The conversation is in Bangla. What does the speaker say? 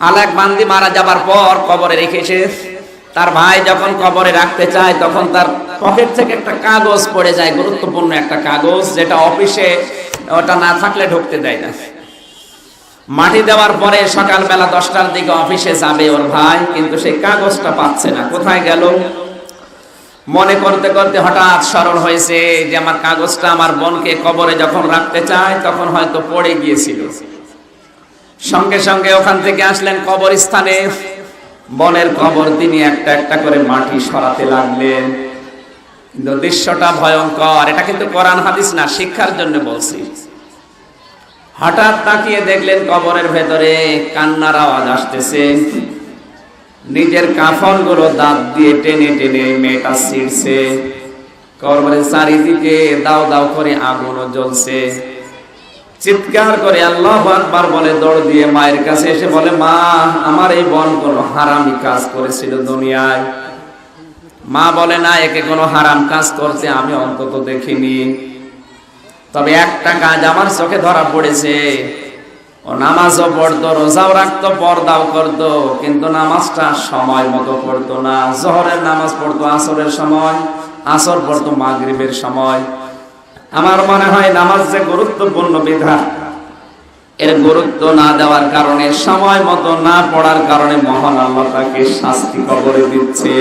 আলেক বান্দি মারা যাবার পর কবরে রেখেছে। তার ভাই যখন কবরে রাখতে চায় তখন তার পকেট থেকে একটা কাগজ পড়ে যায়, গুরুত্বপূর্ণ একটা কাগজ, যেটা অফিসে ওটা না থাকলে ঢুকতে দেয় না। মাটি দেওয়ার পরে সকালবেলা 10টার দিকে অফিসে যাবে ওর ভাই, কিন্তু সেই কাগজটা পাচ্ছে না, কোথায় গেল। মনে করতে করতে হঠাৎ স্মরণ হয়েছে যে আমার কাগজটা আমার বোনকে কবরে যখন রাখতে চায় তখন হয়তো পড়ে গিয়েছিল। সঙ্গে সঙ্গে ওখান থেকে আসলেন কবরস্থানে, বোনের কবর তিনি একটা একটা করে মাটি সরাতে লাগলেন। কিন্তু দৃশ্যটা ভয়ঙ্কর, এটা কিন্তু কোরআন হাদিস না, শিক্ষার জন্য বলছি। হঠাৎ তাকিয়ে দেখলেন কবরের ভেতরে কান্নার আওয়াজ আসতেছে। নিজের কাফনগুলো দাঁত দিয়ে টেনে টেনে মেয়েটা ছিঁড়ছে। কবরের চারিদিকে দাও দাও করে আগুনও জ্বলছে। চিৎকার করে আল্লাহু আকবার বলে দৌড় দিয়ে মায়ের কাছে এসে বলে, মা, আমার এই বোন কোনো হারামি কাজ করেছিল দুনিয়ায়। মা বলে, না, একে কোনো হারাম কাজ করতে আমি অন্তত দেখিনি, তবে একটা কাজ আমার চোখে ধরা পড়েছে। ও নামাজও পড়তো, রোজাও রাখতো, পর্দাও করতো, কিন্তু নামাজটা সময় মতো পড়তো না। জোহরের নামাজ পড়তো আসরের সময়, আসর পড়তো মাগরিবের সময়। আমার মনে হয় নামাজ যে গুরুত্বপূর্ণ বিধান, এর গুরুত্ব না দেওয়ার কারণে, সময় মতো না পড়ার কারণে মহান আল্লাহ তাকে শাস্তি কবরে দিচ্ছে।